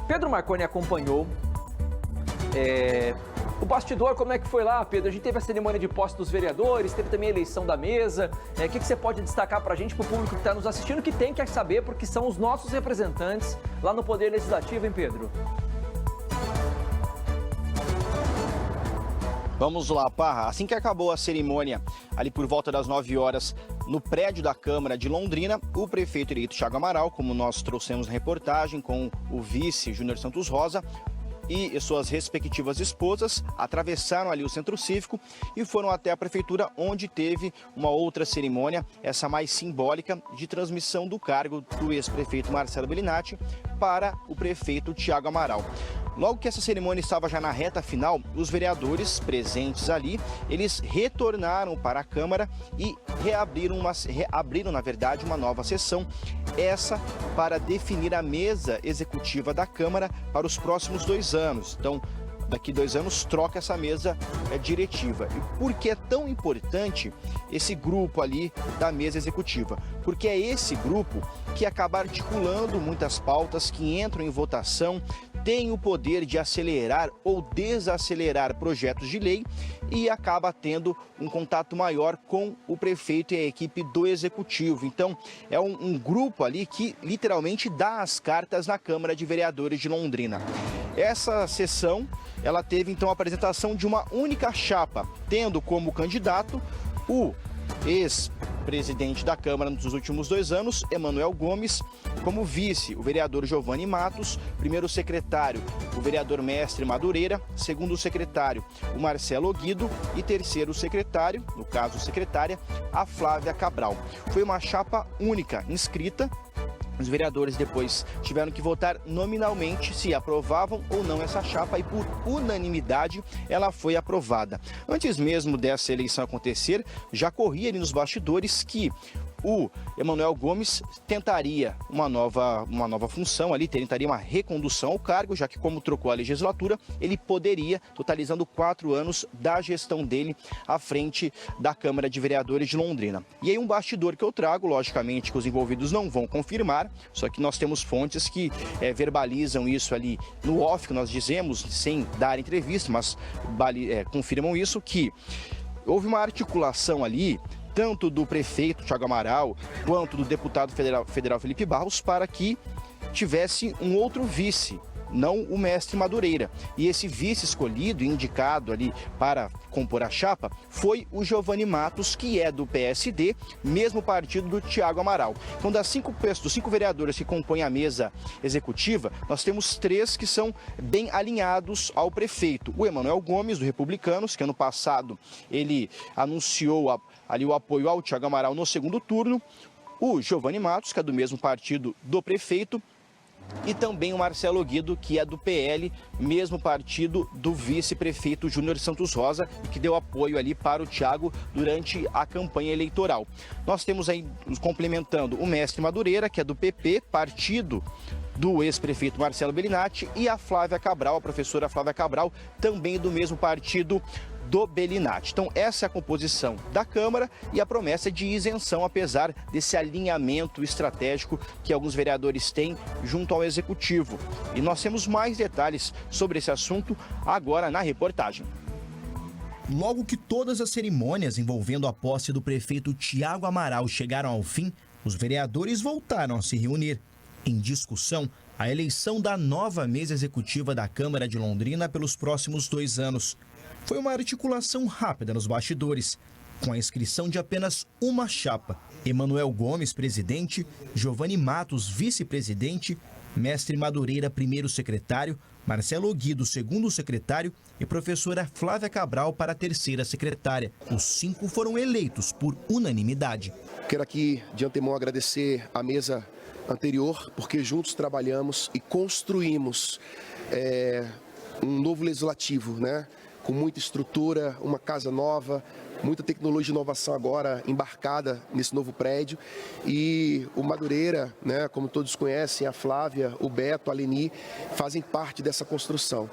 Pedro Marconi acompanhou o bastidor. Como é que foi lá, Pedro? A gente teve a cerimônia de posse dos vereadores, teve também a eleição da mesa. O que você pode destacar para a gente, para o público que está nos assistindo, que tem que saber, porque são os nossos representantes lá no Poder Legislativo, hein, Pedro? Vamos lá, Parra. Assim que acabou a cerimônia, ali por volta das 9 horas, no prédio da Câmara de Londrina, o prefeito eleito Thiago Amaral, como nós trouxemos na reportagem, com o vice Júnior Santos Rosa e suas respectivas esposas, atravessaram ali o Centro Cívico e foram até a prefeitura, onde teve uma outra cerimônia, essa mais simbólica, de transmissão do cargo do ex-prefeito Marcelo Bellinati para o prefeito Thiago Amaral. Logo que essa cerimônia estava já na reta final, os vereadores presentes ali, eles retornaram para a Câmara e reabriram, na verdade, uma nova sessão, essa para definir a mesa executiva da Câmara para os próximos 2 anos. Então, daqui 2 anos, troca essa mesa diretiva. E por que é tão importante esse grupo ali da mesa executiva? Porque é esse grupo que acaba articulando muitas pautas que entram em votação, tem o poder de acelerar ou desacelerar projetos de lei e acaba tendo um contato maior com o prefeito e a equipe do Executivo. Então, é um grupo ali que literalmente dá as cartas na Câmara de Vereadores de Londrina. Essa sessão, ela teve então a apresentação de uma única chapa, tendo como candidato o ex-presidente da Câmara nos últimos 2 anos, Emanuel Gomes, como vice, o vereador Giovanni Matos, primeiro secretário, o vereador Mestre Madureira, segundo secretário, o Marcelo Guido e terceiro secretário, no caso secretária, a Flávia Cabral. Foi uma chapa única, inscrita. Os vereadores depois tiveram que votar nominalmente se aprovavam ou não essa chapa e por unanimidade ela foi aprovada. Antes mesmo dessa eleição acontecer, já corria ali nos bastidores que o Emanuel Gomes tentaria uma nova função ali, tentaria uma recondução ao cargo, já que como trocou a legislatura, ele poderia, totalizando 4 anos da gestão dele à frente da Câmara de Vereadores de Londrina. E aí um bastidor que eu trago, logicamente que os envolvidos não vão confirmar, só que nós temos fontes que verbalizam isso ali no off, que nós dizemos, sem dar entrevista, mas confirmam isso, que houve uma articulação ali, tanto do prefeito Thiago Amaral, quanto do deputado federal Felipe Barros, para que tivesse um outro vice, não o Mestre Madureira. E esse vice escolhido, indicado ali para compor a chapa, foi o Giovanni Matos, que é do PSD, mesmo partido do Thiago Amaral. Então, dos 5 vereadores que compõem a mesa executiva, nós temos 3 que são bem alinhados ao prefeito. O Emanuel Gomes, do Republicanos, que ano passado ele anunciou ali o apoio ao Thiago Amaral no segundo turno. O Giovanni Matos, que é do mesmo partido do prefeito, e também o Marcelo Guido, que é do PL, mesmo partido do vice-prefeito Júnior Santos Rosa, e que deu apoio ali para o Thiago durante a campanha eleitoral. Nós temos aí, complementando, o Mestre Madureira, que é do PP, partido do ex-prefeito Marcelo Bellinati, e a Flávia Cabral, a professora Flávia Cabral, também do mesmo partido do Bellinati. Então, essa é a composição da Câmara e a promessa de isenção, apesar desse alinhamento estratégico que alguns vereadores têm junto ao Executivo. E nós temos mais detalhes sobre esse assunto agora na reportagem. Logo que todas as cerimônias envolvendo a posse do prefeito Thiago Amaral chegaram ao fim, os vereadores voltaram a se reunir. Em discussão, a eleição da nova mesa executiva da Câmara de Londrina pelos próximos 2 anos. Foi uma articulação rápida nos bastidores, com a inscrição de apenas uma chapa. Emanuel Gomes, presidente, Giovanni Matos, vice-presidente, Mestre Madureira, primeiro secretário, Marcelo Guido, segundo secretário e professora Flávia Cabral para a terceira secretária. Os 5 foram eleitos por unanimidade. Quero aqui, de antemão, agradecer a mesa anterior, porque juntos trabalhamos e construímos um novo legislativo, né? Com muita estrutura, uma casa nova, muita tecnologia e inovação agora embarcada nesse novo prédio. E o Madureira, né, como todos conhecem, a Flávia, o Beto, a Leni, fazem parte dessa construção.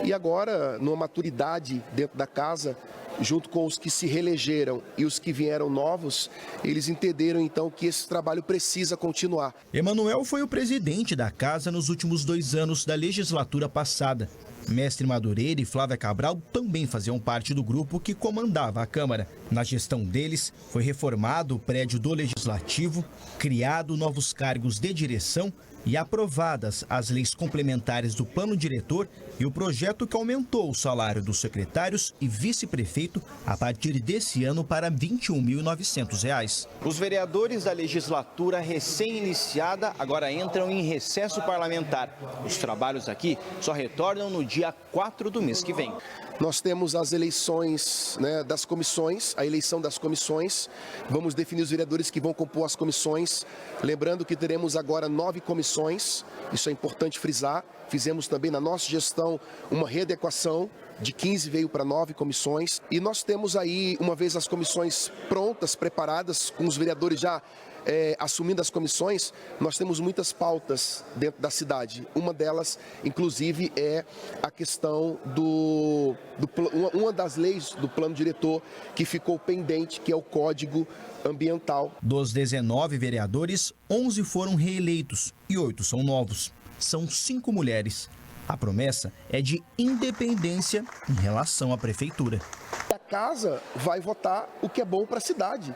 E agora, numa maturidade dentro da casa, junto com os que se reelegeram e os que vieram novos, eles entenderam então que esse trabalho precisa continuar. Emanuel foi o presidente da casa nos últimos 2 anos da legislatura passada. Mestre Madureira e Flávia Cabral também faziam parte do grupo que comandava a Câmara. Na gestão deles, foi reformado o prédio do Legislativo, criado novos cargos de direção e aprovadas as leis complementares do plano diretor e o projeto que aumentou o salário dos secretários e vice-prefeito a partir desse ano para R$ 21.900. Os vereadores da legislatura recém-iniciada agora entram em recesso parlamentar. Os trabalhos aqui só retornam no dia 4 do mês que vem. Nós temos as eleições, das comissões, a eleição das comissões. Vamos definir os vereadores que vão compor as comissões. Lembrando que teremos agora 9 comissões, isso é importante frisar. Fizemos também na nossa gestão uma readequação, de 15 veio para 9 comissões. E nós temos aí, uma vez as comissões prontas, preparadas, com os vereadores já assumindo as comissões, nós temos muitas pautas dentro da cidade. Uma delas, inclusive, é a questão uma das leis do plano diretor que ficou pendente, que é o Código Ambiental. Dos 19 vereadores, 11 foram reeleitos e 8 são novos. São 5 mulheres. A promessa é de independência em relação à prefeitura. A casa vai votar o que é bom para a cidade.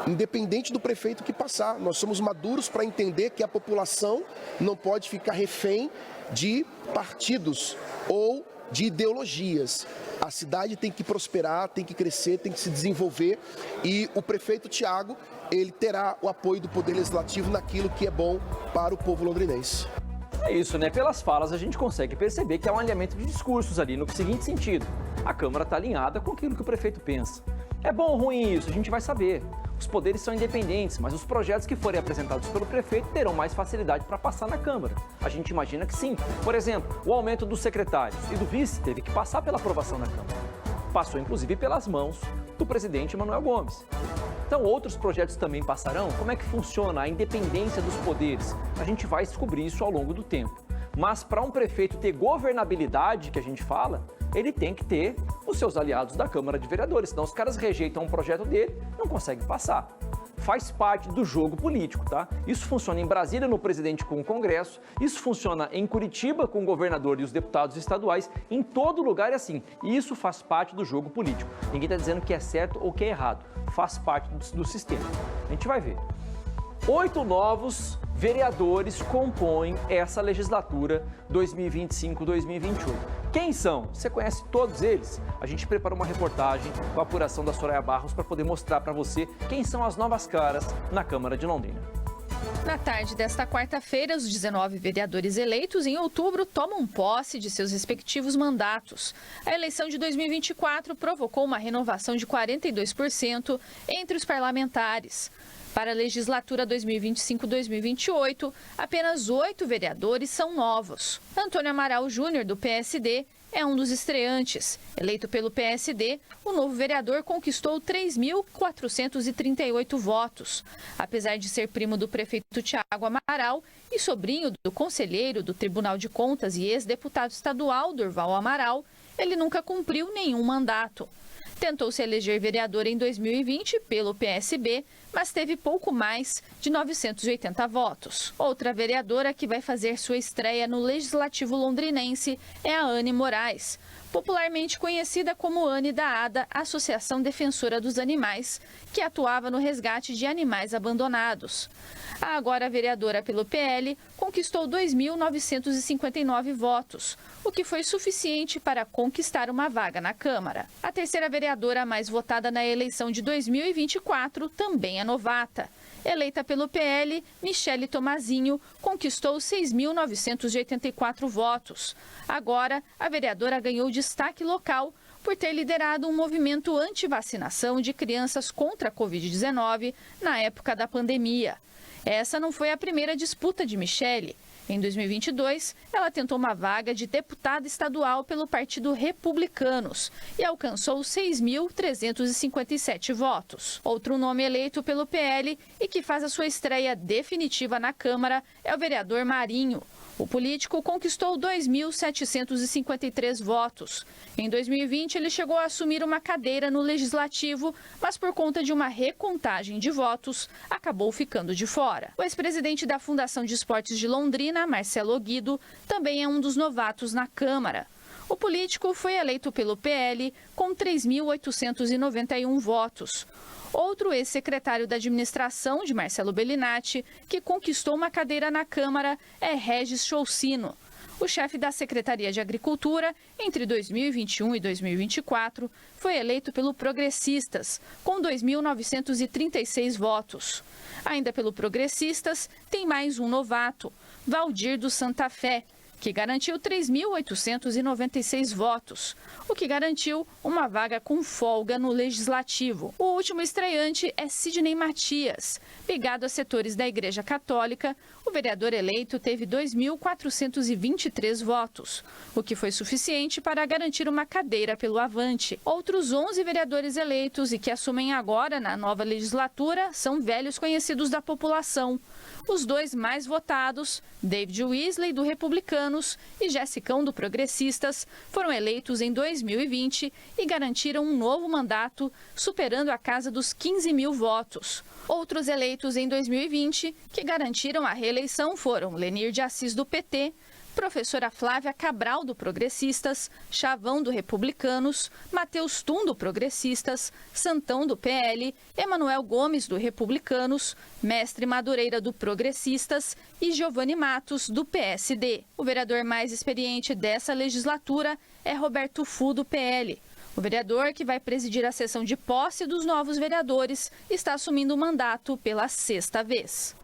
Independente do prefeito que passar, nós somos maduros para entender que a população não pode ficar refém de partidos ou de ideologias. A cidade tem que prosperar, tem que crescer, tem que se desenvolver e o prefeito Thiago, ele terá o apoio do Poder Legislativo naquilo que é bom para o povo londrinense. É isso, né? Pelas falas a gente consegue perceber que há um alinhamento de discursos ali, no seguinte sentido: a Câmara está alinhada com aquilo que o prefeito pensa. É bom ou ruim isso? A gente vai saber. Os poderes são independentes, mas os projetos que forem apresentados pelo prefeito terão mais facilidade para passar na Câmara. A gente imagina que sim. Por exemplo, o aumento dos secretários e do vice teve que passar pela aprovação na Câmara. Passou, inclusive, pelas mãos do presidente Manuel Gomes. Então, outros projetos também passarão? Como é que funciona a independência dos poderes? A gente vai descobrir isso ao longo do tempo. Mas para um prefeito ter governabilidade, que a gente fala, ele tem que ter os seus aliados da Câmara de Vereadores. Senão os caras rejeitam um projeto dele, não conseguem passar. Faz parte do jogo político, tá? Isso funciona em Brasília, no presidente com o Congresso. Isso funciona em Curitiba, com o governador e os deputados estaduais. Em todo lugar é assim. E isso faz parte do jogo político. Ninguém está dizendo que é certo ou que é errado. Faz parte do sistema. A gente vai ver. 8 novos vereadores compõem essa legislatura 2025-2028. Quem são? Você conhece todos eles? A gente preparou uma reportagem com a apuração da Soraya Barros para poder mostrar para você quem são as novas caras na Câmara de Londrina. Na tarde desta quarta-feira, os 19 vereadores eleitos em outubro tomam posse de seus respectivos mandatos. A eleição de 2024 provocou uma renovação de 42% entre os parlamentares. Para a legislatura 2025-2028, apenas 8 vereadores são novos. Antônio Amaral Júnior, do PSD, é um dos estreantes. Eleito pelo PSD, o novo vereador conquistou 3.438 votos. Apesar de ser primo do prefeito Thiago Amaral e sobrinho do conselheiro do Tribunal de Contas e ex-deputado estadual Durval Amaral, ele nunca cumpriu nenhum mandato. Tentou se eleger vereador em 2020 pelo PSB, mas teve pouco mais de 980 votos. Outra vereadora que vai fazer sua estreia no Legislativo londrinense é a Anne Moraes, popularmente conhecida como Anne da ADA, Associação Defensora dos Animais, que atuava no resgate de animais abandonados. A agora vereadora pelo PL conquistou 2.959 votos, o que foi suficiente para conquistar uma vaga na Câmara. A terceira vereadora mais votada na eleição de 2024 também é novata. Eleita pelo PL, Michele Tomazinho conquistou 6.984 votos. Agora, a vereadora ganhou destaque local por ter liderado um movimento anti-vacinação de crianças contra a Covid-19 na época da pandemia. Essa não foi a primeira disputa de Michele. Em 2022, ela tentou uma vaga de deputada estadual pelo Partido Republicanos e alcançou 6.357 votos. Outro nome eleito pelo PL e que faz a sua estreia definitiva na Câmara é o vereador Marinho. O político conquistou 2.753 votos. Em 2020, ele chegou a assumir uma cadeira no Legislativo, mas por conta de uma recontagem de votos, acabou ficando de fora. O ex-presidente da Fundação de Esportes de Londrina, Marcelo Guido, também é um dos novatos na Câmara. O político foi eleito pelo PL com 3.891 votos. Outro ex-secretário da administração de Marcelo Bellinati, que conquistou uma cadeira na Câmara, é Regis Choucino. O chefe da Secretaria de Agricultura, entre 2021 e 2024, foi eleito pelo Progressistas, com 2.936 votos. Ainda pelo Progressistas, tem mais um novato, Valdir do Santa Fé, que garantiu 3.896 votos, o que garantiu uma vaga com folga no Legislativo. O último estreante é Sidney Matias. Ligado a setores da Igreja Católica, o vereador eleito teve 2.423 votos, o que foi suficiente para garantir uma cadeira pelo Avante. Outros 11 vereadores eleitos e que assumem agora na nova legislatura são velhos conhecidos da população. Os dois mais votados, David Weasley, do Republicanos, e Jessicão, do Progressistas, foram eleitos em 2020 e garantiram um novo mandato, superando a casa dos 15 mil votos. Outros eleitos em 2020 que garantiram a reeleição foram Lenir de Assis, do PT, professora Flávia Cabral, do Progressistas, Chavão, do Republicanos, Matheus Tum, do Progressistas, Santão, do PL, Emanuel Gomes, do Republicanos, Mestre Madureira, do Progressistas e Giovanni Matos, do PSD. O vereador mais experiente dessa legislatura é Roberto Fu, do PL. O vereador, que vai presidir a sessão de posse dos novos vereadores, está assumindo o mandato pela 6ª vez.